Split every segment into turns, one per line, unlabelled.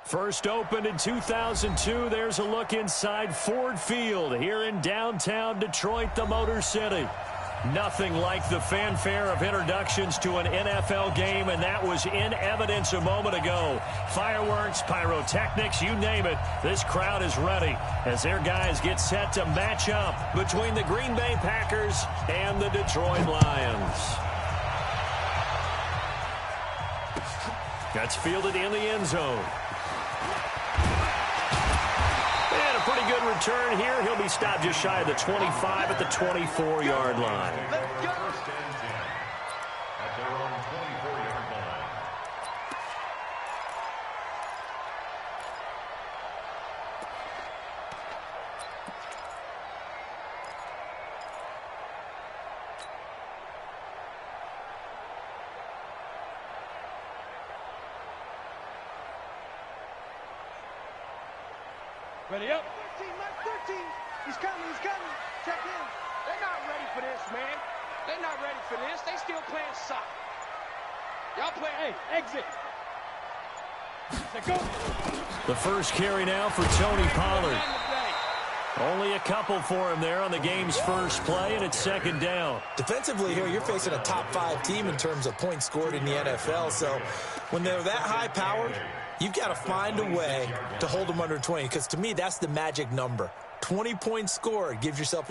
First opened in 2002, there's a look inside Ford Field here in downtown Detroit, the Motor City. Nothing like the fanfare of introductions to an NFL game, and that was in evidence a moment ago. Fireworks, pyrotechnics, you name it. This crowd is ready as their guys get set to match up between the Green Bay Packers and the Detroit Lions. That's fielded in the end zone. And a pretty good return here. He'll be stopped just shy of the 25 at the 24-yard line.
First and 10 at their own 24-yard line.
Ready up. 13, Mike 13. He's coming, he's coming. Check in.
They're not ready for this, man. They're not ready for this. They still playing soccer. Y'all play.
Hey, exit. Let's go.
The first carry now for Tony Pollard. Only a couple for him there on the game's first play, and it's second down.
Defensively here, you're facing a top-5 team in terms of points scored in the NFL, so when they're that high-powered, you've got to find a way to hold them under 20, because to me, that's the magic number. 20 points scored, you give yourself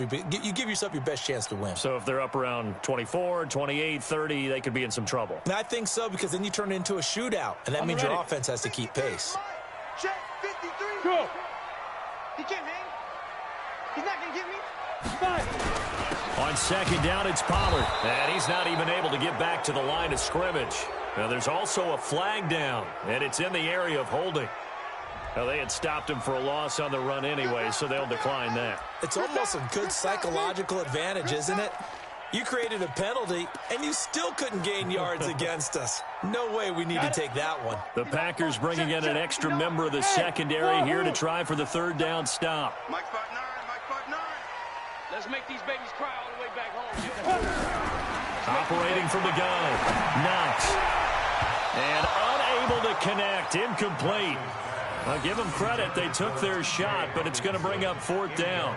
your best chance to win.
So if they're up around 24, 28, 30, they could be in some trouble.
And I think so, because then you turn it into a shootout, and that means your offense has to keep pace.
Check 53. Go. He can't hang. He's not going to get me. Five.
On second down, it's Pollard. And he's not even able to get back to the line of scrimmage. Now, there's also a flag down, and it's in the area of holding. Now, they had stopped him for a loss on the run anyway, so they'll decline that.
It's almost a good psychological advantage, isn't it? You created a penalty, and you still couldn't gain yards against us. No way we need to take that one.
The Packers bringing in an extra member of the secondary here to try for the third down stop.
Mike Spot 9, Mike Spot 9. Let's make these babies cry all the way back home.
Operating from the gun. Knox. And unable to connect. Incomplete. I'll give them credit. They took their shot, but it's going to bring up fourth down.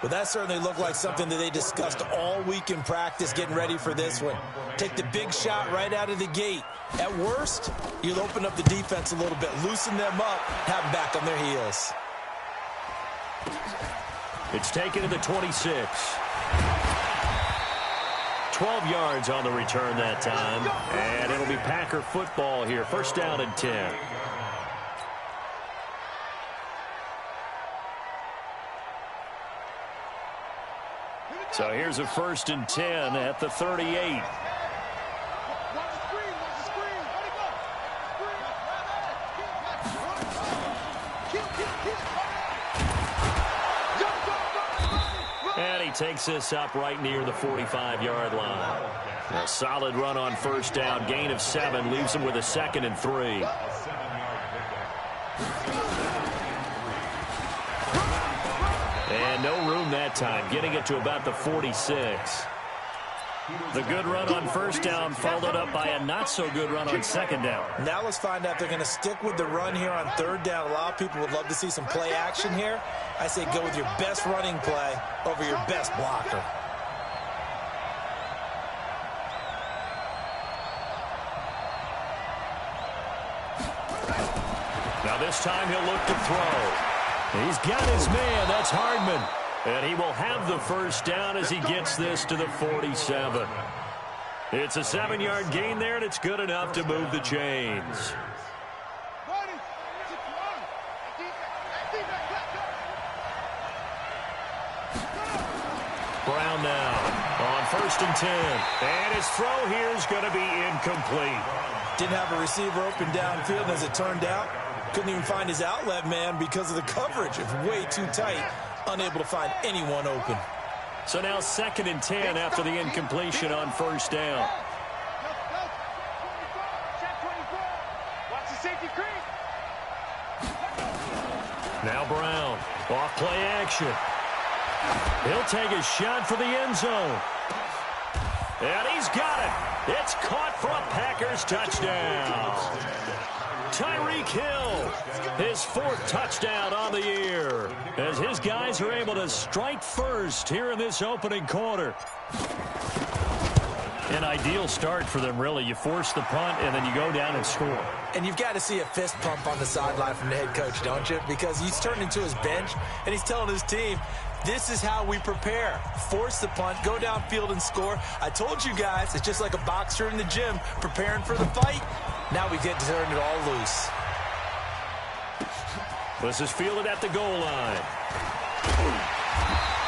Well, that certainly looked like something that they discussed all week in practice getting ready for this one. Take the big shot right out of the gate. At worst, you'll open up the defense a little bit, loosen them up, have them back on their heels.
It's taken to the 26. 12 yards on the return that time. And it'll be Packer football here. First down and 10. So here's a first and 10 at the 38. And he takes this up right near the 45-yard line. A solid run on first down. Gain of 7 leaves him with a second and 3. And no room that time, getting it to about the 46. The good run on first down followed up by a not-so-good run on second down.
Now let's find out if they're going to stick with the run here on third down. A lot of people would love to see some play action here. I say go with your best running play over your best blocker.
Now this time he'll look to throw. He's got his man. That's Hardman. And he will have the first down as he gets this to the 47. It's a 7-yard gain there, and it's good enough to move the chains. Brown now on first and 10. And his throw here is going to be incomplete.
Didn't have a receiver open downfield, and as it turned out, couldn't even find his outlet man because of the coverage. It's way too tight, unable to find anyone open.
So now second and 10 after the incompletion on first down.
Watch the safety creep.
Now Brown, off play action. He'll take a shot for the end zone. And he's got it. It's caught for a Packers touchdown. Tyreek Hill, his 4th touchdown on the year, as his guys are able to strike first here in this opening quarter. An ideal start for them, really. You force the punt, and then you go down and score.
And you've got to see a fist pump on the sideline from the head coach, don't you? Because he's turned into his bench, and he's telling his team, this is how we prepare. Force the punt, go downfield and score. I told you guys, it's just like a boxer in the gym preparing for the fight. Now we get to turn it all loose.
This is fielded at the goal line.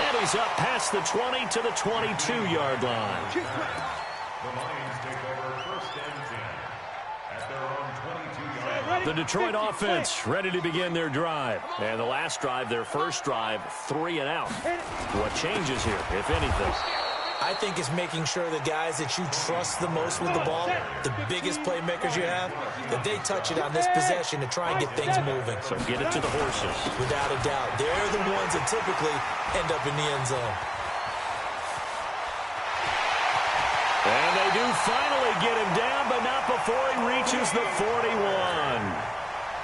And he's up past the 20 to the 22-yard line.
The Lions take over 1st and 10 at their own 22-yard line.
The Detroit offense ready to begin their drive. And the last drive, their first drive, 3 and out. What changes here, if anything?
I think it's making sure the guys that you trust the most with the ball, the biggest playmakers you have, that they touch it on this possession to try and get things moving.
So get it to the horses.
Without a doubt. They're the ones that typically end up in the end zone.
And they do finally get him down, but not before he reaches the 41.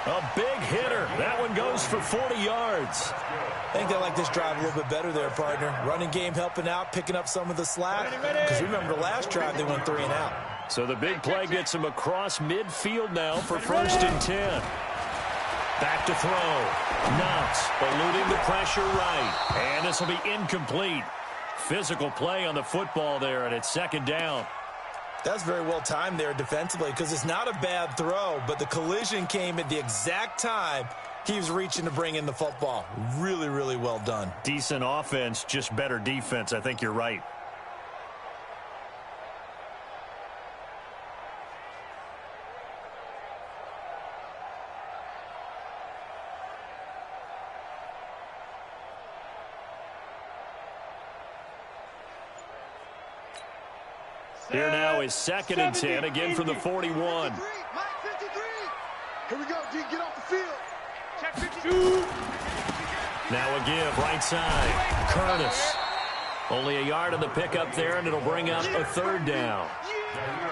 A big hitter. That one goes for 40 yards.
I think they like this drive a little bit better there, partner. Running game helping out, picking up some of the slack. Because remember, the last drive they went 3 and out.
So the big play gets him across midfield now for 1st and 10. Back to throw. Knox eluding the pressure right. And this will be incomplete. Physical play on the football there, and it's 2nd down.
That's very well timed there defensively because it's not a bad throw, but the collision came at the exact time he was reaching to bring in the football. Really, really well done.
Decent offense, just better defense. I think you're right. Here now is 2nd and 10, again from the 41.
Here we go, D, get off the field. Check 52.
Now a give, right side. Curtis. Only a yard on the pickup there, and it'll bring up a 3rd down.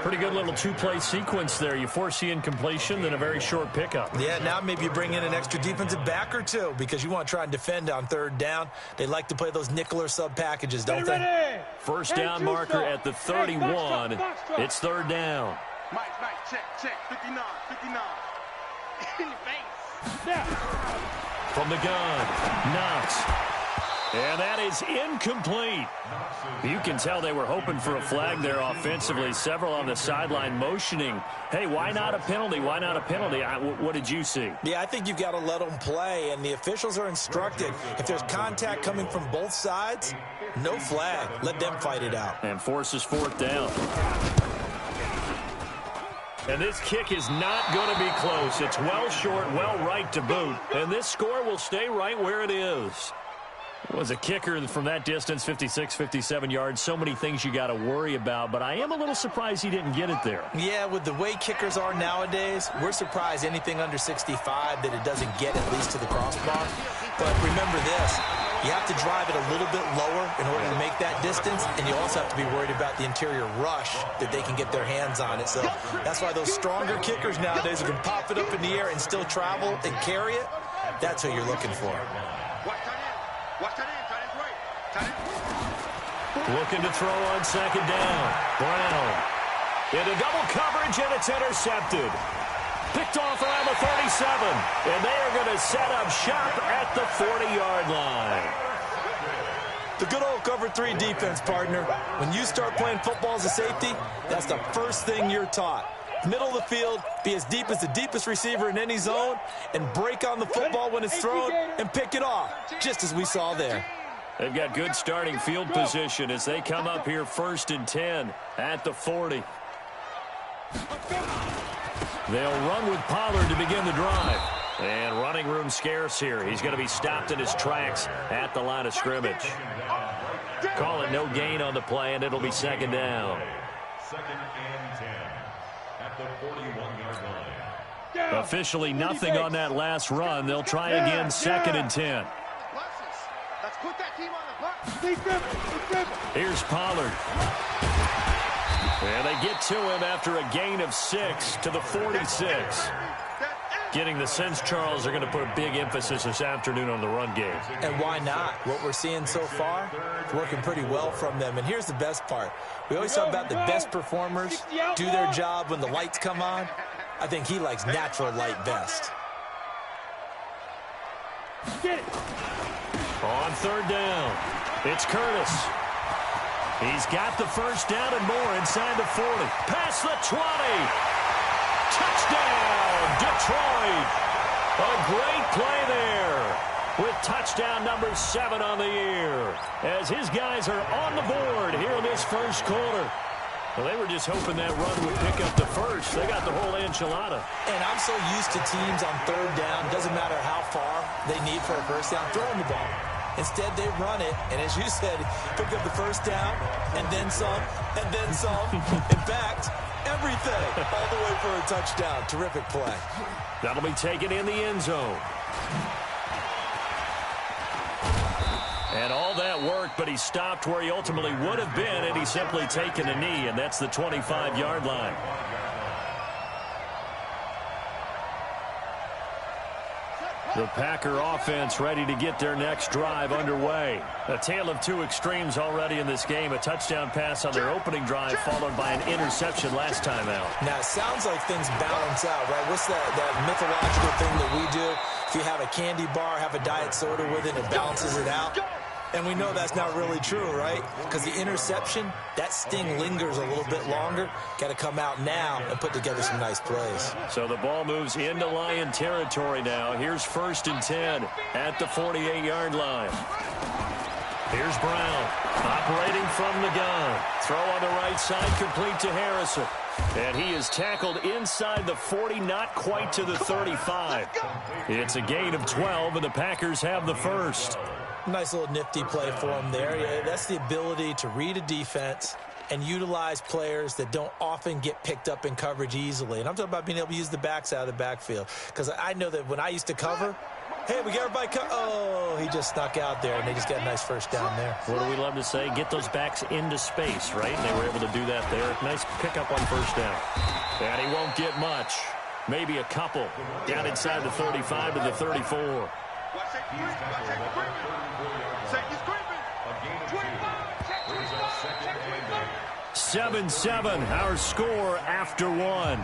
Pretty good little 2-play sequence there. You force the incompletion, then a very short pickup.
Yeah, now maybe you bring in an extra defensive back or two because you want to try and defend on 3rd down. They like to play those nickel or sub packages, don't they?
1st down marker at the 31. It's 3rd down.
Mike, check, 59. In your face.
From the gun, Knox. And that is incomplete. You can tell they were hoping for a flag there offensively. Several on the sideline motioning. Hey, why not a penalty? Why not a penalty? What did you see?
Yeah, I think you've got to let them play, and the officials are instructed. If there's contact coming from both sides, no flag. Let them fight it out.
And forces 4th down. And this kick is not going to be close. It's well short, well right to boot. And this score will stay right where it is. Was a kicker from that distance, 56, 57 yards. So many things you got to worry about, but I am a little surprised he didn't get it there.
Yeah, with the way kickers are nowadays, we're surprised anything under 65 that it doesn't get at least to the crossbar. But remember this, you have to drive it a little bit lower in order to make that distance, and you also have to be worried about the interior rush that they can get their hands on it. So that's why those stronger kickers nowadays who can pop it up in the air and still travel and carry it, that's who you're looking for.
Watch that in, tight end's right. Tight end.
Looking to throw on 2nd down. Brown. Into double coverage, and it's intercepted. Picked off around the 37. And they are going to set up shop at the 40-yard line.
The good old cover 3 defense, partner. When you start playing football as a safety, that's the first thing you're taught. Middle of the field, be as deep as the deepest receiver in any zone, and break on the football when it's thrown and pick it off, just as we saw there.
They've got good starting field position as they come up here 1st and 10 at the 40. They'll run with Pollard to begin the drive. And running room scarce here. He's going to be stopped in his tracks at the line of scrimmage. Call it no gain on the play, and it'll be 2nd down.
2nd and 10 at the 41-yard line.
Officially nothing on that last run. They'll try again 2nd and 10.
Let's put that team on the bus.
Here's Pollard. And they get to him after a gain of 6 to the 46. Getting the sense, Charles, they're going to put a big emphasis this afternoon on the run game.
And why not? What we're seeing so far, it's working pretty well from them. And here's the best part. We always talk about the best performers do their job when the lights come on. I think he likes natural light best.
Get it.
On third down, it's Curtis. He's got the first down and more inside the 40. Past the 20. Touchdown, Detroit. A great play there with touchdown number 7 on the year as his guys are on the board here in this first quarter. Well, they were just hoping that run would pick up the first. They got the whole enchilada.
And I'm so used to teams on third down, doesn't matter how far they need for a first down, throwing the ball. Instead, they run it, and as you said, pick up the first down, and then some, and then some. In fact, everything, all the way for a touchdown. Terrific play.
That'll be taken in the end zone. And all that work, but he stopped where he ultimately would have been, and he's simply taken a knee, and that's the 25-yard line. The Packer offense ready to get their next drive underway. A tale of two extremes already in this game. A touchdown pass on their opening drive followed by an interception last time out.
Now, it sounds like things balance out, right? What's that mythological thing that we do? If you have a candy bar, have a diet soda with it, it balances it out. And we know that's not really true, right? Because the interception, that sting lingers a little bit longer. Got to come out now and put together some nice plays.
So the ball moves into Lion territory now. Here's 1st and 10 at the 48-yard line. Here's Brown operating from the gun. Throw on the right side, complete to Harrison. And he is tackled inside the 40, not quite to the 35. It's a gain of 12, and the Packers have the first.
Nice little nifty play for him there. Yeah, that's the ability to read a defense and utilize players that don't often get picked up in coverage easily. And I'm talking about being able to use the backs out of the backfield. Because I know that when I used to cover, hey, we got everybody oh, he just snuck out there, and they just got a nice first down there.
What do we love to say? Get those backs into space, right? And they were able to do that there. Nice pickup on first down. And he won't get much. Maybe a couple. Down inside the 35 to the 34. 7-7, our score after one.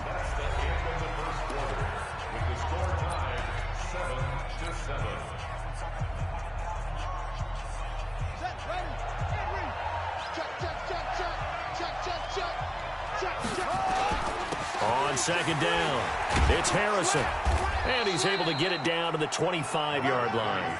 On second down, it's Harrison. And he's able to get it down to the 25-yard line.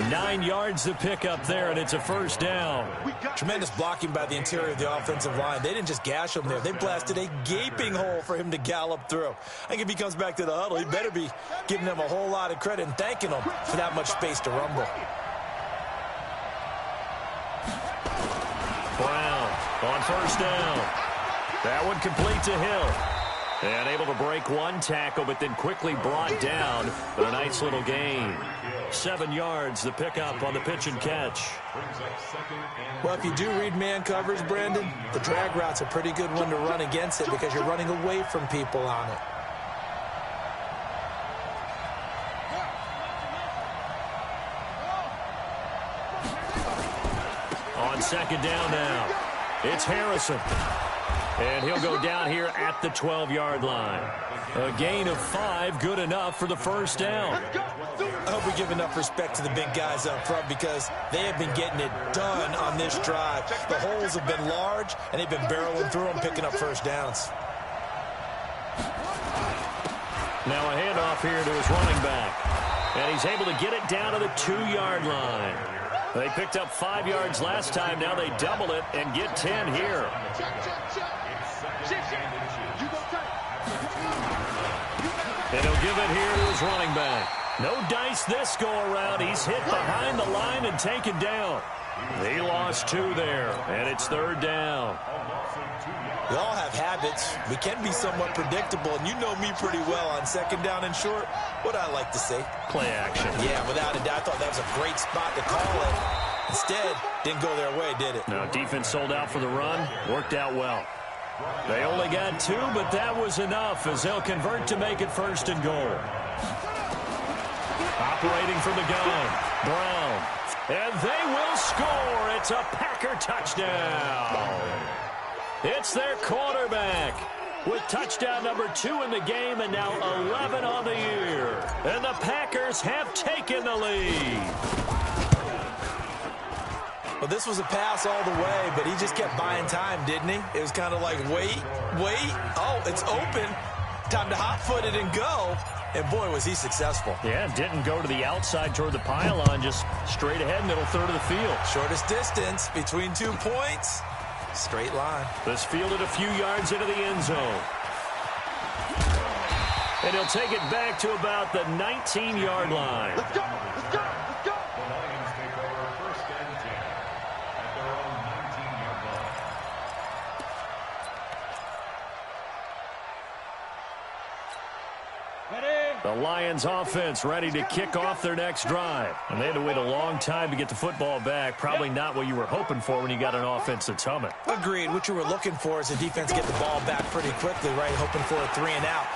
9 yards to pick up there, and it's a first down.
Tremendous blocking by the interior of the offensive line. They didn't just gash him there. They blasted a gaping hole for him to gallop through. I think if he comes back to the huddle, he better be giving them a whole lot of credit and thanking them for that much space to rumble.
Brown on first down. That one complete to Hill. And able to break one tackle, but then quickly brought down. But a nice little gain. 7 yards, the pickup on the pitch and catch.
Well, if you do read man coverage, Brandon, the drag route's a pretty good one to run against it because you're running away from people on it.
On second down now, it's Harrison. And he'll go down here at the 12-yard line. A gain of 5, good enough for the first down.
I hope we give enough respect to the big guys up front because they have been getting it done on this drive. The holes have been large, and they've been barreling through them, picking up first downs.
Now a handoff here to his running back. And he's able to get it down to the 2-yard line. They picked up 5 yards last time. Now they double it and get 10 here. And he'll give it here to his running back. No dice this go-around. He's hit behind the line and taken down. He lost 2 there, and it's third down.
We all have habits. We can be somewhat predictable, and you know me pretty well on second down and short. What I like to say?
Play action.
Yeah, without a doubt. I thought that was a great spot to call it. Instead, didn't go their way, did it?
No, defense sold out for the run. Worked out well. They only got 2, but that was enough as they'll convert to make it first and goal. Operating from the gun, Brown. And they will score. It's a Packer touchdown. It's their quarterback with touchdown number 2 in the game and now 11 on the year. And the Packers have taken the lead.
Well, this was a pass all the way, but he just kept buying time, didn't he? It was kind of like, wait. Oh, it's open. Time to hot-foot it and go. And, boy, was he successful.
Yeah, didn't go to the outside toward the pylon, just straight ahead, middle third of the field.
Shortest distance between 2 points. Straight line.
This fielded a few yards into the end zone. And he'll take it back to about the 19-yard line.
Let's go! Let's go! Let's go!
The Lions take over 1st and 10 at their own 19-yard line.
The Lions offense ready to kick off their next drive. And they had to wait a long time to get the football back. Probably not what you were hoping for when you got an offense that's humming.
Agreed. What you were looking for is the defense get the ball back pretty quickly, right? Hoping for a 3 and out.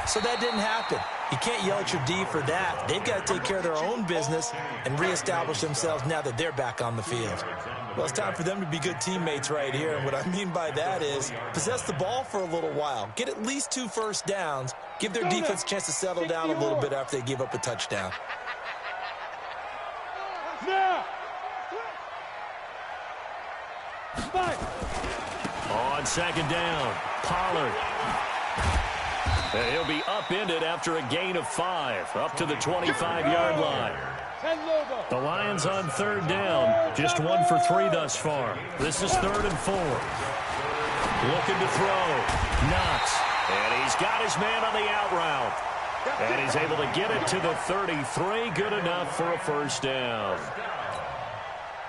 So that didn't happen. You can't yell at your D for that. They've got to take care of their own business and reestablish themselves now that they're back on the field. Well, it's time for them to be good teammates right here. And what I mean by that is possess the ball for a little while. Get at least 2 first downs. Give their defense a chance to settle down a little bit after they give up a touchdown.
On 2nd down, Pollard. And he'll be upended after a gain of 5, up to the 25-yard line. The Lions on 3rd down, just 1 for 3 thus far. This is 3rd and 4. Looking to throw. Knox. And he's got his man on the out route. And he's able to get it to the 33. Good enough for a first down.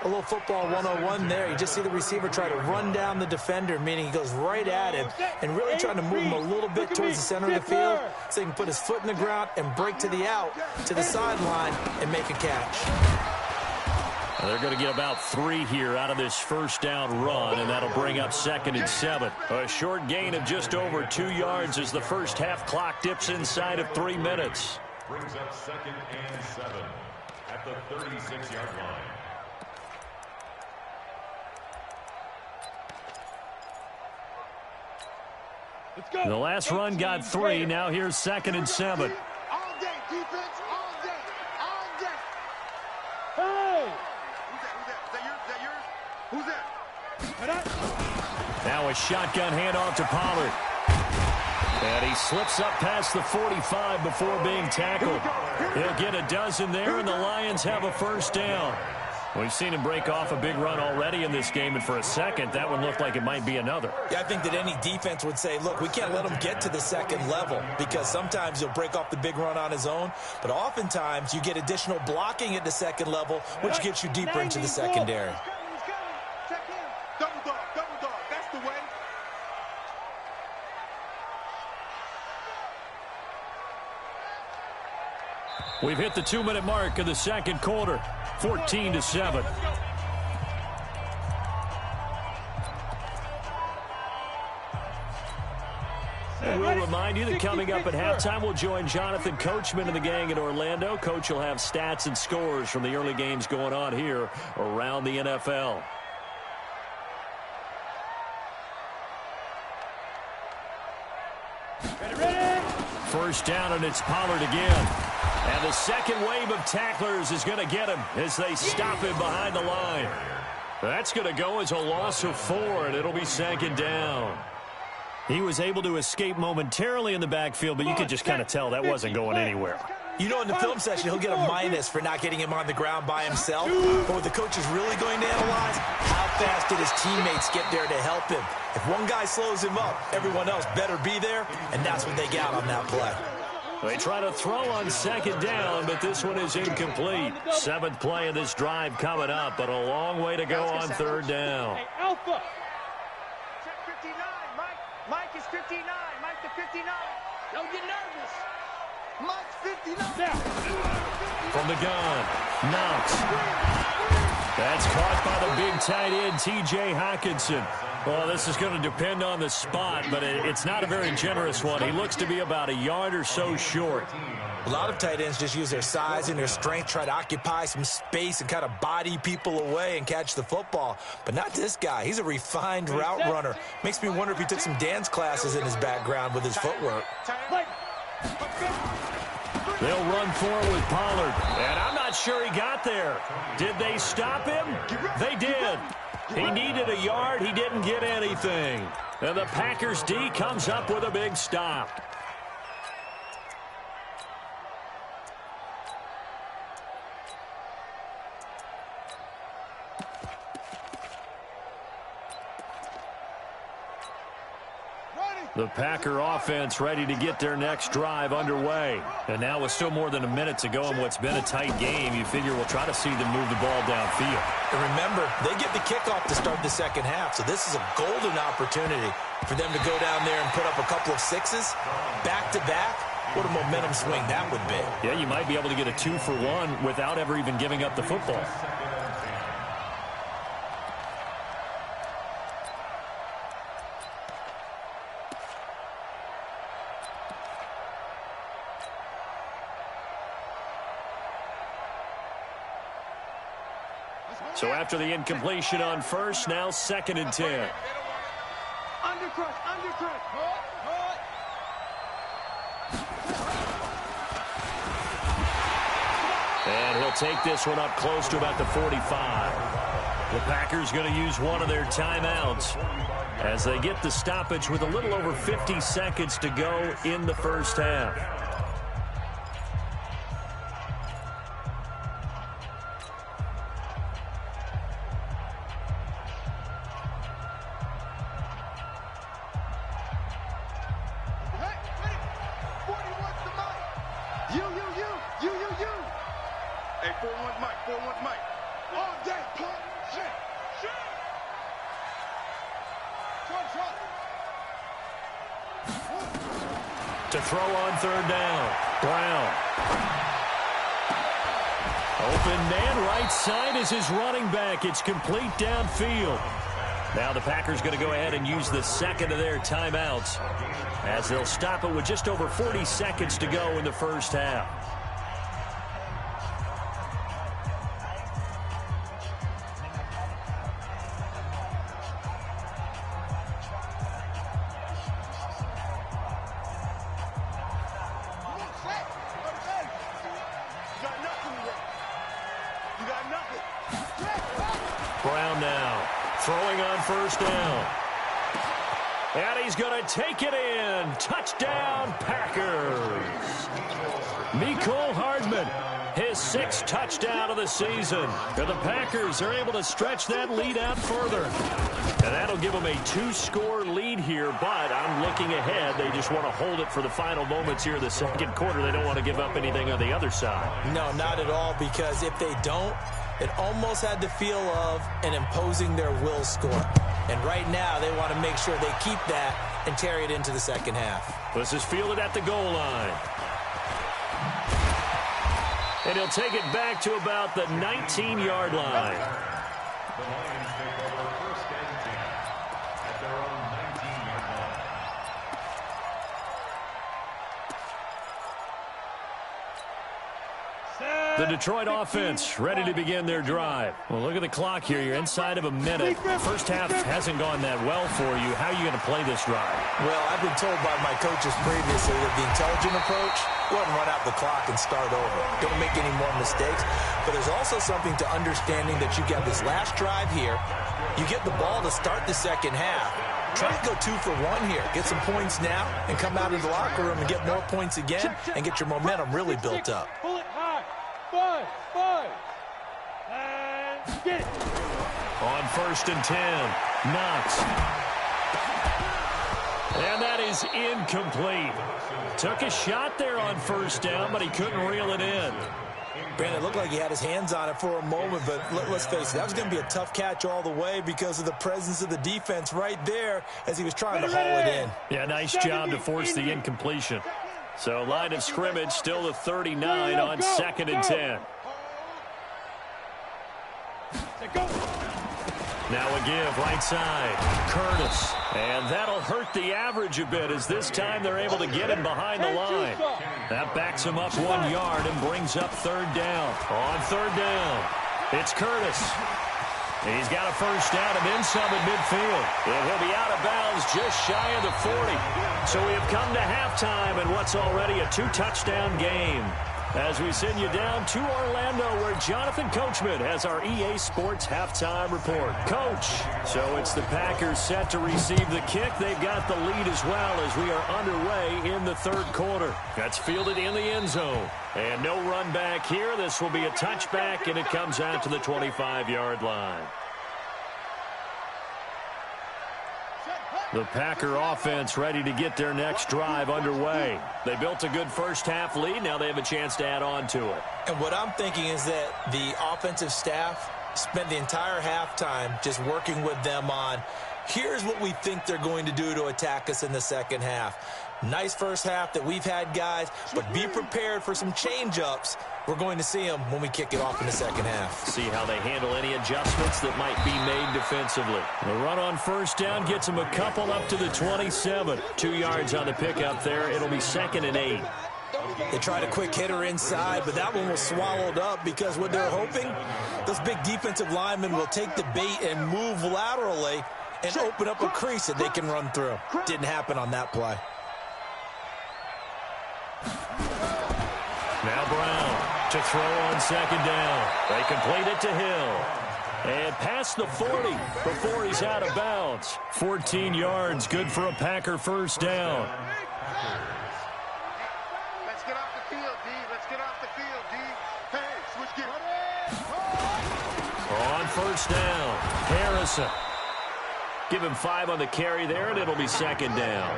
A little football 101 there. You just see the receiver try to run down the defender, meaning he goes right at him and really trying to move him a little bit towards the center of the field so he can put his foot in the ground and break to the out, to the sideline, and make a catch.
They're going to get about 3 here out of this first down run, and that'll bring up 2nd and 7. A short gain of just over 2 yards as the first half clock dips inside of 3 minutes.
Brings up 2nd and 7 at the 36-yard line.
The last run got 3. Now here's 2nd and 7.
All day, defense, all day, all day. Hey! Who's that? Is that yours?
Now a shotgun handoff to Pollard. And he slips up past the 45 before being tackled. He'll get a dozen there, and the Lions have a first down. We've seen him break off a big run already in this game, and for a second, that one looked like it might be another.
Yeah, I think that any defense would say, look, we can't let him get to the 2nd level because sometimes he'll break off the big run on his own, but oftentimes you get additional blocking at the 2nd level, which gets you deeper into the secondary.
He's coming. Check him. Double dog, that's the way.
We've hit the 2-minute mark of the 2nd quarter, 14-7. And we'll remind you that coming up at halftime, we'll join Jonathan Coachman and the gang in Orlando. Coach will have stats and scores from the early games going on here around the NFL. First down, and it's Pollard again. And the second wave of tacklers is going to get him as they stop him behind the line. That's going to go as a loss of 4, and it'll be 2nd down. He was able to escape momentarily in the backfield, but you could just kind of tell that wasn't going anywhere.
You know, in the film session, he'll get a minus for not getting him on the ground by himself. But what the coach is really going to analyze, how fast did his teammates get there to help him? If one guy slows him up, everyone else better be there, and that's what they got on that play.
They try to throw on 2nd down, but this one is incomplete. 7th play of this drive coming up, but a long way to go on 3rd down.
Hey, Alpha. Check 59, Mike. Mike is 59. Mike to 59. Don't get nervous. Mike's 59.
From the gun, Knox. That's caught by the big tight end, T.J. Hockenson. Well, this is going to depend on the spot, but it's not a very generous one. He looks to be about a yard or so short.
A lot of tight ends just use their size and their strength, try to occupy some space and kind of body people away and catch the football. But not this guy. He's a refined route runner. Makes me wonder if he took some dance classes in his background with his footwork.
They'll run for it with Pollard. And I'm not sure he got there. Did they stop him? They did. He needed a yard. He didn't get anything. And the Packers D comes up with a big stop. The Packer offense ready to get their next drive underway. And now with still more than a minute to go in what's been a tight game, you figure we'll try to see them move the ball downfield.
And remember, they get the kickoff to start the second half, so this is a golden opportunity for them to go down there and put up a couple of sixes back-to-back. What a momentum swing that would be.
Yeah, you might be able to get a 2-for-1 without ever even giving up the football. So after the incompletion on first, now 2nd and 10.
Undercrush.
And he'll take this one up close to about the 45. The Packers going to use one of their timeouts as they get the stoppage with a little over 50 seconds to go in the first half.
Hey, 4-1 Mike. All day, pump, shit.
To throw on 3rd down. Brown. Open man right side is his running back. It's complete downfield. Now the Packers going to go ahead and use the 2nd of their timeouts as they'll stop it with just over 40 seconds to go in the first half. Brown now throwing on 1st down. And he's going to take it in. Touchdown, Packers. Mecole Hardman, his 6th touchdown of the season. And the Packers are able to stretch that lead out further. And that'll give them a 2-score lead here, but I'm looking ahead. They just want to hold it for the final moments here in the 2nd quarter. They don't want to give up anything on the other side.
No, not at all, because if they don't, it almost had the feel of an imposing their will score. And right now, they want to make sure they keep that and carry it into the second half.
This is fielded at the goal line. And he'll take it back to about the 19-yard line.
The Lions take over 1st and 10 at their own 19-yard line.
The Detroit offense ready to begin their drive. Well, look at the clock here. You're inside of a minute. First half hasn't gone that well for you. How are you going to play this drive?
Well, I've been told by my coaches previously that the intelligent approach, go ahead and run out the clock and start over. Don't make any more mistakes. But there's also something to understanding that you get this last drive here. You get the ball to start the second half. Try to go 2 for 1 here. Get some points now and come out of the locker room and get more points again and get your momentum really built up.
Pull it high. 5. And get it.
On 1st and 10, Knox. And that is incomplete. Took a shot there on 1st down, but he couldn't reel it in.
Brandon, it looked like he had his hands on it for a moment, but let's face it, that was going to be a tough catch all the way because of the presence of the defense right there as he was trying to haul it in.
Yeah, nice job to force the incompletion. So line of scrimmage still the 39 on 2nd and 10. Now a give right side. Curtis. And that'll hurt the average a bit as this time they're able to get him behind the line. That backs him up 1 yard and brings up third down. On third down, it's Curtis. He's got a first down and then some at midfield. And he'll be out of bounds just shy of the 40. So we have come to halftime in what's already a 2-touchdown game. As we send you down to Orlando, where Jonathan Coachman has our EA Sports halftime report. Coach, so it's the Packers set to receive the kick. They've got the lead as well as we are underway in the third quarter. That's fielded in the end zone. And no run back here. This will be a touchback, and it comes out to the 25-yard line. The Packer offense ready to get their next drive underway. They built a good first-half lead. Now they have a chance to add on to it.
And what I'm thinking is that the offensive staff spent the entire halftime just working with them on, here's what we think they're going to do to attack us in the second half. Nice first half that we've had, guys, but be prepared for some change-ups. We're going to see them when we kick it off in the second half.
See how they handle any adjustments that might be made defensively. The run on first down gets them a couple up to the 27. 2 yards on the pickup there. It'll be 2nd and 8.
They tried a quick hitter inside, but that one was swallowed up because what they're hoping, those big defensive linemen will take the bait and move laterally and open up a crease that they can run through. Didn't happen on that play.
Now Brown to throw on second down. They complete it to Hill. And past the 40 before he's out of bounds. 14 yards, good for a Packer first down.
Let's get off the field, D. Let's get off the field, D. Hey, switch gear.
On first down, Harrison. Give him 5 on the carry there, and it'll be second down.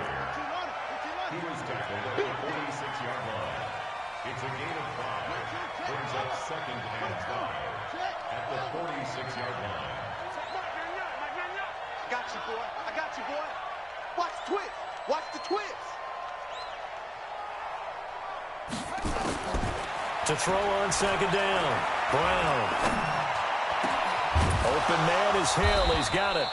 He was tackled at the 46-yard line. It's a gain of 5. Brings up 2nd and 5 at the 46-yard line.
I got you, boy. I got you, boy. Watch the twist. Watch the twist.
To throw on second down, Brown. Open man is Hill. He's got it.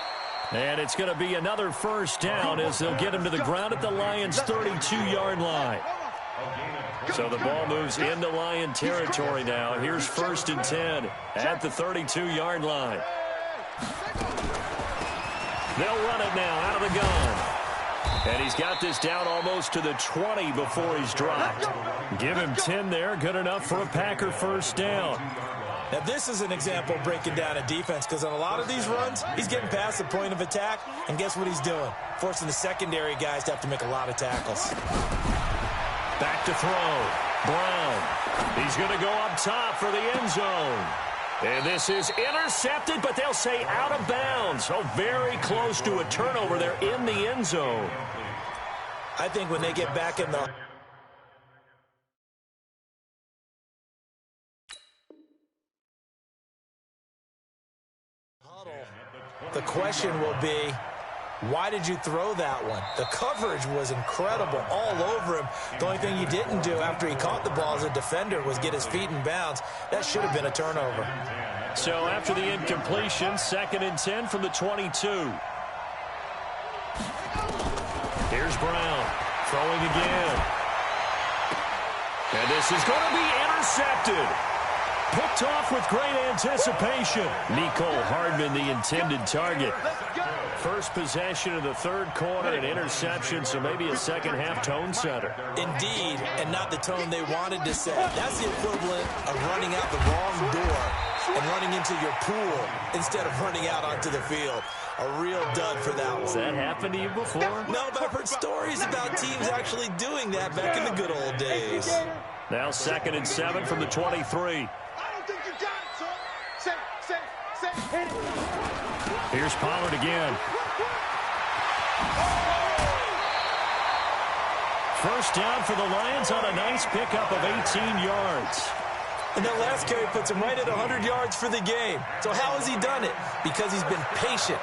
And it's going to be another first down as they'll get him to the ground at the Lions' 32-yard line. So the ball moves into Lion territory now. Here's 1st and 10 at the 32-yard line. They'll run it now out of the gun. And he's got this down almost to the 20 before he's dropped. Give him 10 there. Good enough for a Packer first down.
Now, this is an example of breaking down a defense because on a lot of these runs, he's getting past the point of attack, and guess what he's doing? Forcing the secondary guys to have to make a lot of tackles.
Back to throw. Brown. He's going to go up top for the end zone. And this is intercepted, but they'll say out of bounds. Oh, very close to a turnover there in the end zone.
I think when they get back in the... The question will be, why did you throw that one? The coverage was incredible all over him. The only thing he didn't do after he caught the ball as a defender was get his feet in bounds. That should have been a turnover.
So after the incompletion, 2nd and 10 from the 22. Here's Brown throwing again. And this is going to be intercepted. Picked off with great anticipation. Nicole Hardman, the intended target. First possession of the third quarter, an interception, so maybe a second-half tone setter.
Indeed, and not the tone they wanted to set. That's the equivalent of running out the wrong door and running into your pool instead of running out onto the field. A real dud for that one.
Has that happened to you before?
No, but I've heard stories about teams actually doing that back in the good old days.
Now 2nd and 7 from the 23. Here's Pollard again. First down for the Lions on a nice pickup of 18 yards.
And that last carry puts him right at 100 yards for the game. So how has he done it? Because he's been patient,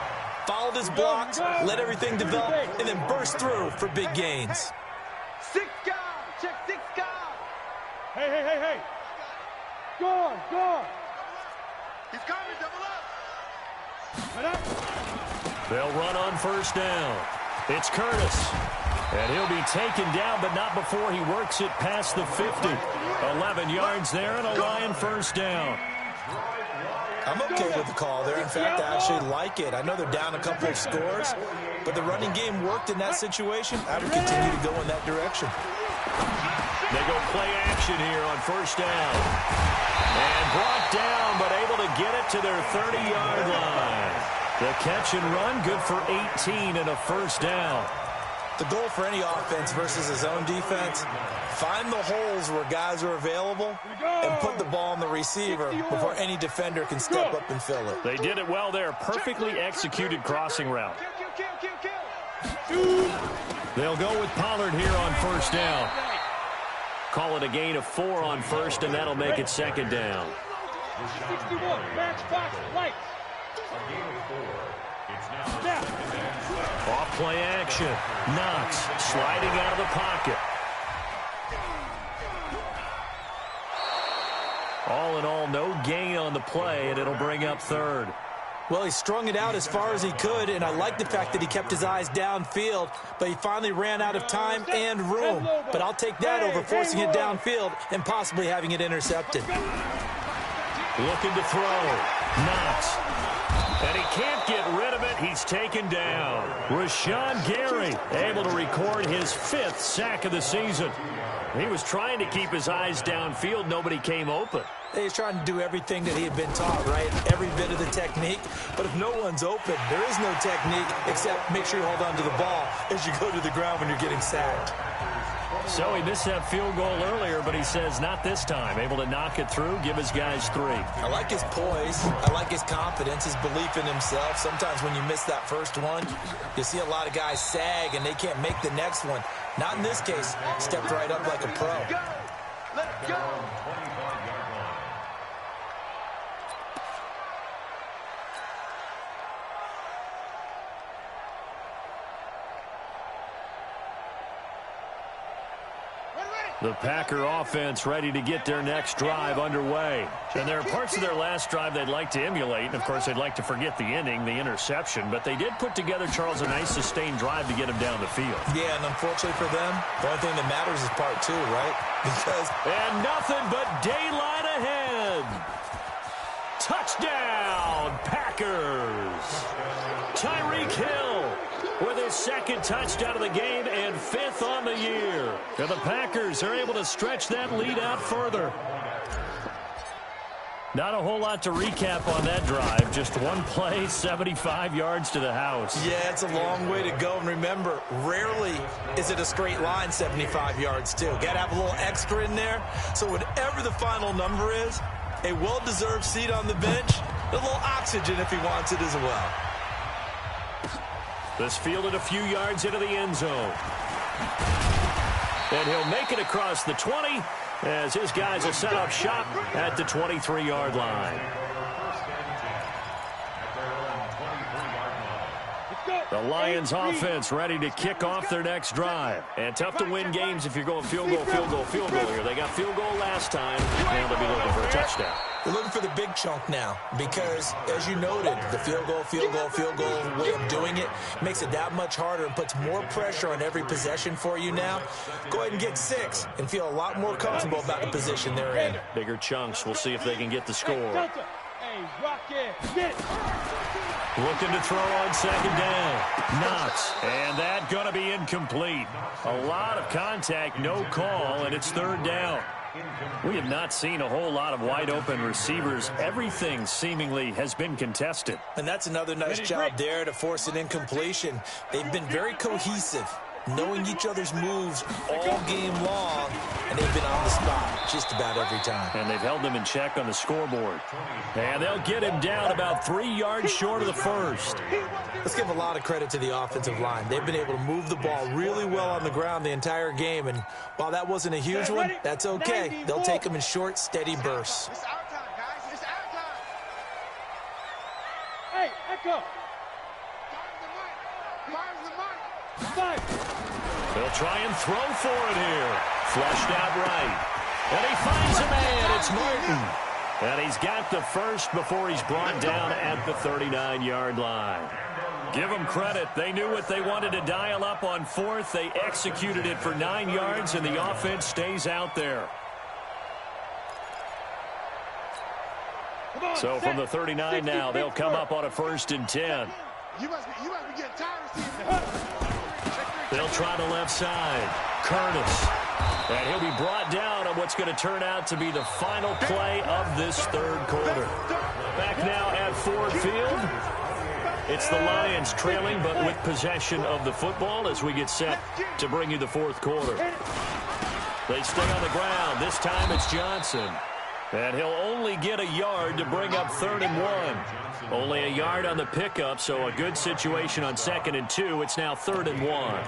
followed his blocks, let everything develop, and then burst through for big gains.
6 guard. Check 6 guard. Hey. Go on. He's coming, double up.
They'll run on first down. It's Curtis. And he'll be taken down, but not before he works it past the 50. 11 yards there and a Lion first down.
I'm okay with the call there. In fact, I actually like it. I know they're down a couple of scores, but the running game worked in that situation. I would continue to go in that direction.
They go play action here on first down. And brought down, but able to get it to their 30-yard line. The catch and run, good for 18 and a first down.
The goal for any offense versus his own defense, find the holes where guys are available and put the ball on the receiver before any defender can step up and fill it.
They did it well there. Perfectly executed crossing route. They'll go with Pollard here on first down. Call it a gain of 4 on first, and that'll make it second down.
61, matchbox, lights.
A gain of 4. It's now second and 12.
Off play action. Knox sliding out of the pocket. All in all, no gain on the play, and it'll bring up third.
Well, he strung it out as far as he could, and I like the fact that he kept his eyes downfield, but he finally ran out of time and room. But I'll take that over forcing it downfield and possibly having it intercepted.
Looking to throw. Knox. And he can't get rid of it. He's taken down. Rashawn Gary able to record his 5th sack of the season. He was trying to keep his eyes downfield. Nobody came open.
He's trying to do everything that he had been taught, right? Every bit of the technique. But if no one's open, there is no technique except make sure you hold on to the ball as you go to the ground when you're getting sacked.
So he missed that field goal earlier, but he says not this time. Able to knock it through, give his guys 3.
I like his poise. I like his confidence, his belief in himself. Sometimes when you miss that first one, you see a lot of guys sag and they can't make the next one. Not in this case. Stepped right up like a pro.
Let's go.
The Packer offense ready to get their next drive underway. And there are parts of their last drive they'd like to emulate. And, of course, they'd like to forget the ending, the interception. But they did put together, Charles, a nice sustained drive to get him down the field.
Yeah, and unfortunately for them, the only thing that matters is part 2, right? Because...
And nothing but daylight ahead. Touchdown, Packers. Tyreek Hill with his 2nd touchdown of the game and 5th on the year. And the Packers are able to stretch that lead out further. Not a whole lot to recap on that drive. Just one play, 75 yards to the house.
Yeah, it's a long way to go. And remember, rarely is it a straight line 75 yards, too. Got to have a little extra in there. So whatever the final number is, a well-deserved seat on the bench, a little oxygen if he wants it as well.
This fielded a few yards into the end zone. And he'll make it across the 20 as his guys will set up shop at the 23-yard line. The Lions offense ready to kick off their next drive. And tough to win games if you're going field goal, field goal, field goal here. They got field goal last time. Now they'll be looking for a touchdown.
They're looking for the big chunk now because, as you noted, the field goal, field goal, field goal way of doing it makes it that much harder and puts more pressure on every possession for you now. Go ahead and get 6 and feel a lot more comfortable about the position they're in.
Bigger chunks. We'll see if they can get the score. Looking to throw on 2nd down. Knox. And that going to be incomplete. A lot of contact, no call, and it's 3rd down. We have not seen a whole lot of wide-open receivers. Everything seemingly has been contested.
And that's another nice job there to force an incompletion. They've been very cohesive, knowing each other's moves all game long, and they've been on the spot just about every time.
And they've held them in check on the scoreboard. And they'll get him down about 3 yards short of the first.
Let's give a lot of credit to the offensive line. They've been able to move the ball really well on the ground the entire game, and while that wasn't a huge one, that's okay. They'll take them in short, steady bursts.
It's our time, guys. It's our time. Hey, Echo. Fires the mic.
They'll try and throw for it here. Flushed out right. And he finds a man. It's Martin. And he's got the first before he's brought down at the 39-yard line. Give them credit. They knew what they wanted to dial up on fourth. They executed it for 9 yards, and the offense stays out there. So from the 39 now, they'll come up on a 1st and 10.
You must be getting tired of seeing.
They'll try the left side. Curtis. And he'll be brought down on what's going to turn out to be the final play of this 3rd quarter. Back now at Ford Field. It's the Lions trailing, but with possession of the football as we get set to bring you the 4th quarter. They stay on the ground. This time it's Johnson. And he'll only get a yard to bring up 3rd and 1. Only a yard on the pickup, so a good situation on 2nd and 2. It's now 3rd and 1.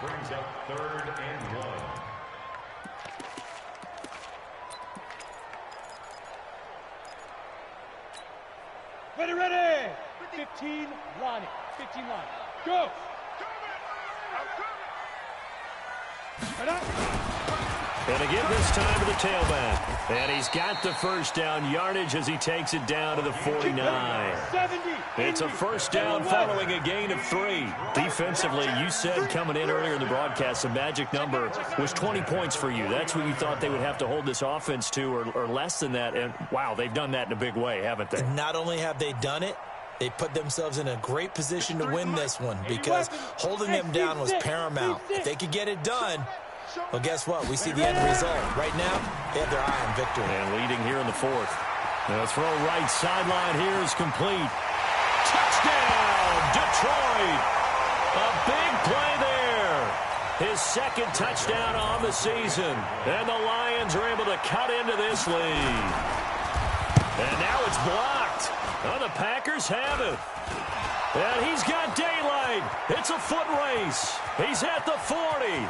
Brings up 3rd and 1.
Ready. 15 line. 15 line. Go.
And again this time to the tailback. And he's got the 1st down yardage as he takes it down to the 49. It's a 1st down following a gain of 3. Defensively, you said coming in earlier in the broadcast, the magic number was 20 points for you. That's what you thought they would have to hold this offense to, or less than that. And, wow, they've done that in a big way, haven't they?
Not only have they done it, they put themselves in a great position to win this one because holding them down was paramount. If they could get it done, well, guess what? We see the end result. Right now, they have their eye on victory.
And leading here in the 4th. The throw right sideline here is complete. Touchdown, Detroit! A big play there. His 2nd touchdown on the season. And the Lions are able to cut into this lead. And now it's blocked. Oh, the Packers have it. And he's got daylight. It's a foot race. He's at the 40.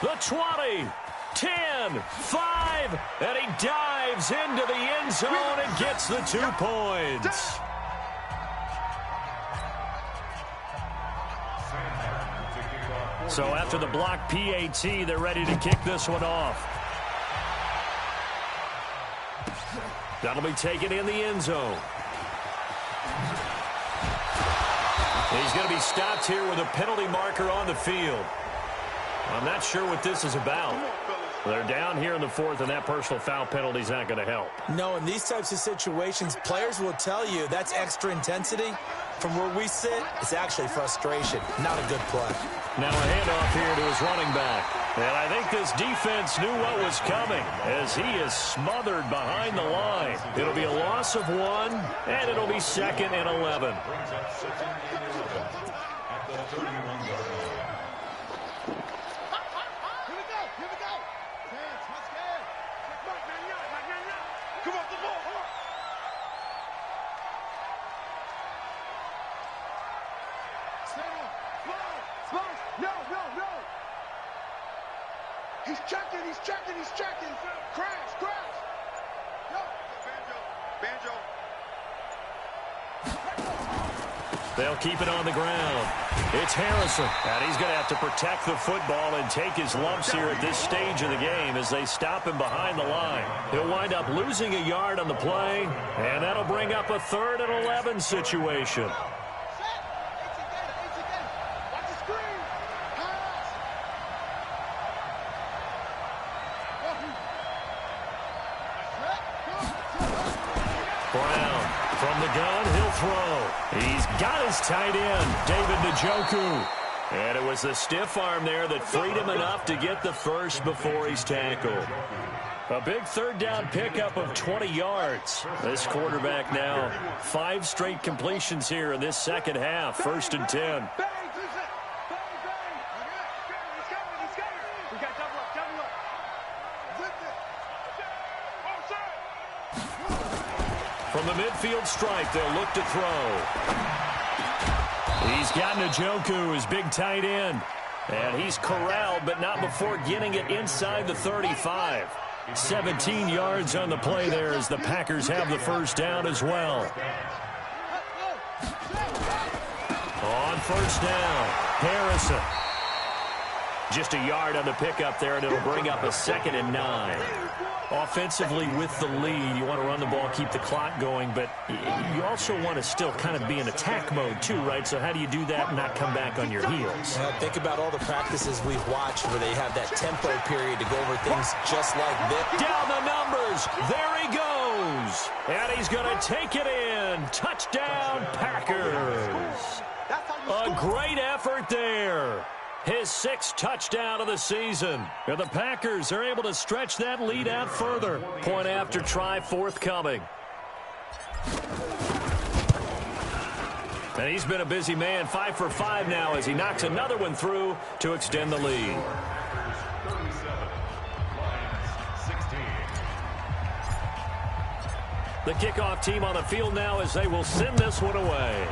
The 20, 10, 5, and he dives into the end zone and gets the 2 points. So after the block PAT, they're ready to kick this one off. That'll be taken in the end zone. He's going to be stopped here with a penalty marker on the field. I'm not sure what this is about. They're down here in the 4th, and that personal foul penalty is not going to help.
No, in these types of situations, players will tell you that's extra intensity. From where we sit, it's actually frustration. Not a good play.
Now a handoff here to his running back. And I think this defense knew what was coming as he is smothered behind the line. It'll be a loss of 1, and it'll be 2nd and 11.
Brings up 2nd and 11 at the 31-yard line.
He's checking. Crash. No. Banjo.
They'll keep it on the ground. It's Harrison. And he's going to have to protect the football and take his lumps here at this stage of the game as they stop him behind the line. He'll wind up losing a yard on the play, and that'll bring up a 3rd and 11 situation. Brown from the gun, he'll throw. He's got his tight end, David Njoku. And it was the stiff arm there that freed him enough to get the 1st before he's tackled. A big 3rd down pickup of 20 yards. This quarterback now 5 straight completions here in this 2nd half, 1st and 10. From the midfield stripe, they'll look to throw. He's got Njoku, his big tight end. And he's corralled, but not before getting it inside the 35. 17 yards on the play there as the Packers have the 1st down as well. On 1st down, Harrison. Just a yard on the pickup there, and it'll bring up a 2nd and 9. Offensively with the lead, you want to run the ball, keep the clock going, but you also want to still kind of be in attack mode too, right? So how do you do that and not come back on your heels?
Think about all the practices we've watched where they have that tempo period to go over things just like this.
Down the numbers. There he goes. And he's going to take it in. Touchdown, Packers. A great effort there. His 6th touchdown of the season. And the Packers are able to stretch that lead out further. Point after try forthcoming. And he's been a busy man, 5 for 5 now as he knocks another one through to extend the lead.
37, Lions 16.
The kickoff team on the field now as they will send this one away.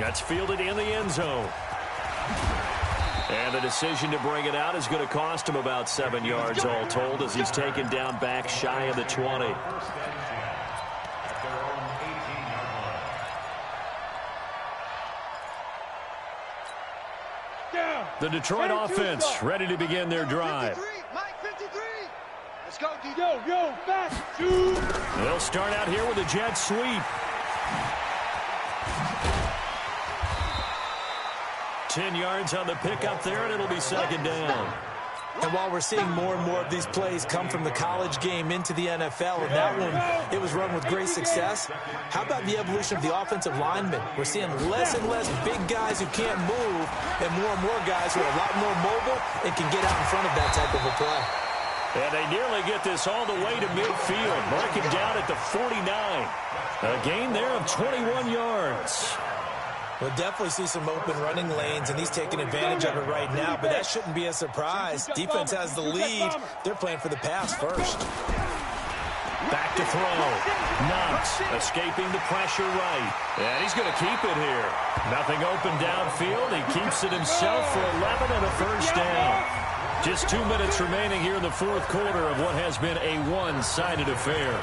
That's fielded in the end zone. And the decision to bring it out is going to cost him about 7 yards all told as he's taken down back shy of the 20. The Detroit offense ready to begin their drive.
Mike 53. Let's go, D.
Yo, back. Shoot.
They'll start out here with a jet sweep. 10 yards on the pickup there, and it'll be 2nd down.
And while we're seeing more and more of these plays come from the college game into the NFL, and that one, it was run with great success, how about the evolution of the offensive linemen? We're seeing less and less big guys who can't move and more guys who are a lot more mobile and can get out in front of that type of a play.
And they nearly get this all the way to midfield, marking down at the 49. A gain there of 21 yards.
We'll definitely see some open running lanes, and he's taking advantage of it right now, but that shouldn't be a surprise. Defense has the lead. They're playing for the pass first.
Back to throw. Knox escaping the pressure right. And he's going to keep it here. Nothing open downfield. He keeps it himself for 11 and a first down. Just 2 minutes remaining here in the 4th quarter of what has been a one-sided affair.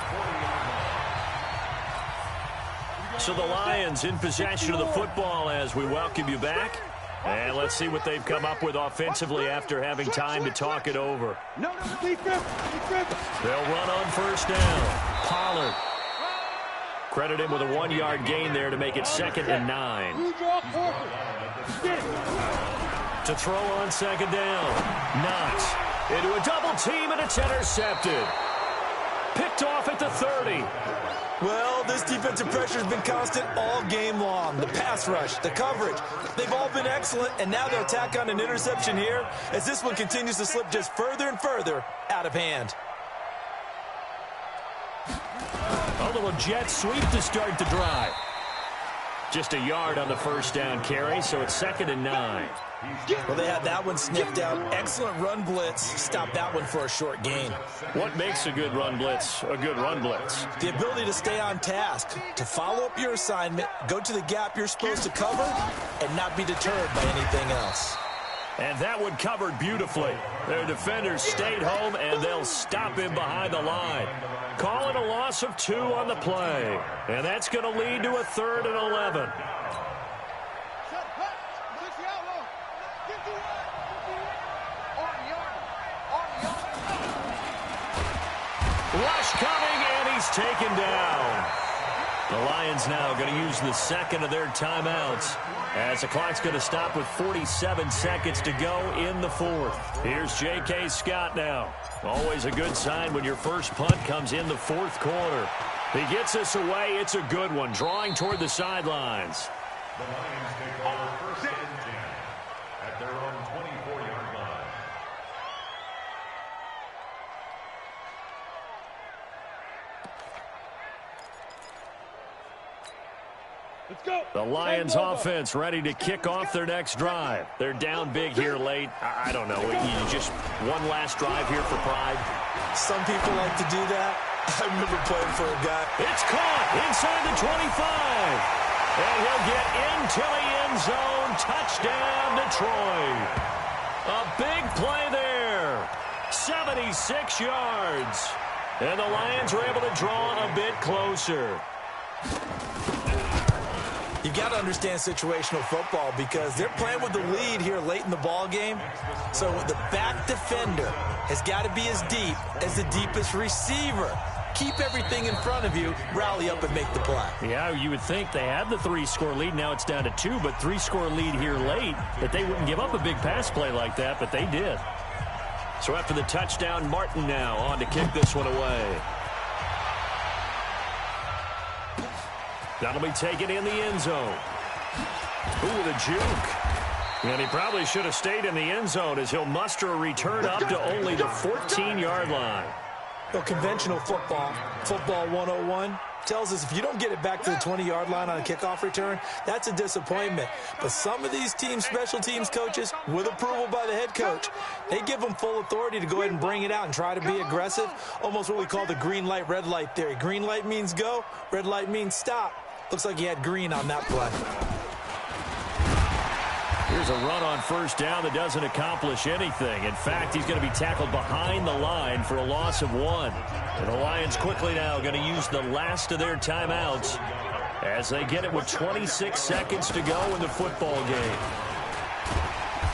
So the Lions in possession of the football as we welcome you back. And let's see what they've come up with offensively after having time to talk it over. They'll run on first down. Pollard. Credit him with a 1-yard gain there to make it 2nd and 9. To throw on 2nd down. Knox into a double team, and it's intercepted. Picked off at the 30.
Well, this defensive pressure has been constant all game long. The pass rush, the coverage, they've all been excellent, and now they'll tack on an interception here as this one continues to slip just further and further out of hand.
A little jet sweep to start the drive. Just a yard on the first down carry, so it's 2nd and 9.
Well, they had that one sniffed out. Excellent run blitz. Stop that one for a short gain.
What makes a good run blitz a good run blitz?
The ability to stay on task, to follow up your assignment, go to the gap you're supposed to cover, and not be deterred by anything else.
And that one covered beautifully. Their defenders stayed home, and they'll stop him behind the line. Call it a loss of 2 on the play. And that's going to lead to a 3rd and 11. Rush coming, and he's taken down. The Lions now going to use the 2nd of their timeouts as the clock's going to stop with 47 seconds to go in the 4th. Here's J.K. Scott now. Always a good sign when your first punt comes in the 4th quarter. He gets us away. It's a good one, drawing toward the sidelines.
The Lions take over 1st and 10 at their own 24-yard line.
Let's go.
The Lions offense ready to kick off their next drive. They're down big here late. I don't know. You just one last drive here for pride.
Some people like to do that. I remember playing for a guy.
It's caught inside the 25. And he'll get into the end zone. Touchdown, Detroit. A big play there. 76 yards. And the Lions are able to draw a bit closer.
You you got to understand situational football because they're playing with the lead here late in the ball game. So the back defender has got to be as deep as the deepest receiver. Keep everything in front of you, rally up and make the play. Yeah,
you would think they had the 3-score lead. Now it's down to 2, but 3-score lead here late, that they wouldn't give up a big pass play like that, but they did. So after the touchdown, Martin now on to kick this one away. That'll be taken in the end zone. Ooh, the juke. And he probably should have stayed in the end zone as he'll muster a return up to only the 14-yard line.
Well, conventional football 101, tells us if you don't get it back to the 20-yard line on a kickoff return, that's a disappointment. But some of these teams, special teams coaches, with approval by the head coach, they give them full authority to go ahead and bring it out and try to be aggressive, almost what we call the green light, red light theory. Green light means go, red light means stop. Looks like he had green on that play.
Here's a run on first down that doesn't accomplish anything. In fact, he's going to be tackled behind the line for a loss of 1. And the Lions quickly now going to use the last of their timeouts as they get it with 26 seconds to go in the football game.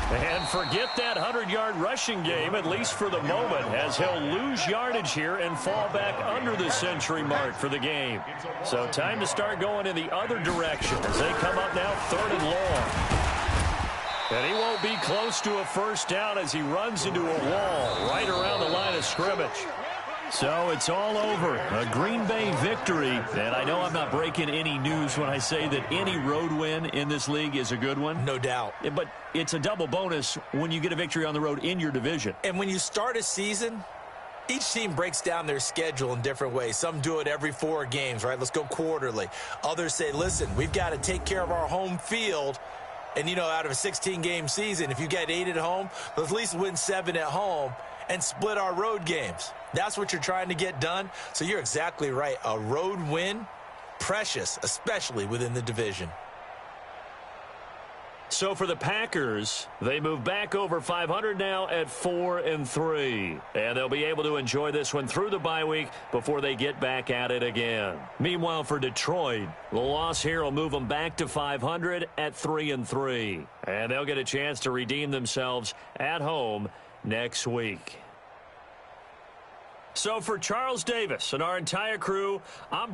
And forget that 100-yard rushing game, at least for the moment, as he'll lose yardage here and fall back under the century mark for the game. So time to start going in the other direction as they come up now 3rd and long. And he won't be close to a first down as he runs into a wall right around the line of scrimmage. So it's all over. A Green Bay victory. And I know I'm not breaking any news when I say that any road win in this league is a good one.
No doubt.
But it's a double bonus when you get a victory on the road in your division.
And when you start a season, each team breaks down their schedule in different ways. Some do it every 4 games, right? Let's go quarterly. Others say, listen, we've got to take care of our home field. And, you know, out of a 16-game season, if you get 8 at home, let's at least win 7 at home and split our road games. That's what you're trying to get done. So you're exactly right. A road win, precious, especially within the division.
So for the Packers, they move back over 500 now at 4-3. And they'll be able to enjoy this one through the bye week before they get back at it again. Meanwhile, for Detroit, the loss here will move them back to 500 at 3-3. And they'll get a chance to redeem themselves at home next week. So for Charles Davis and our entire crew, I'm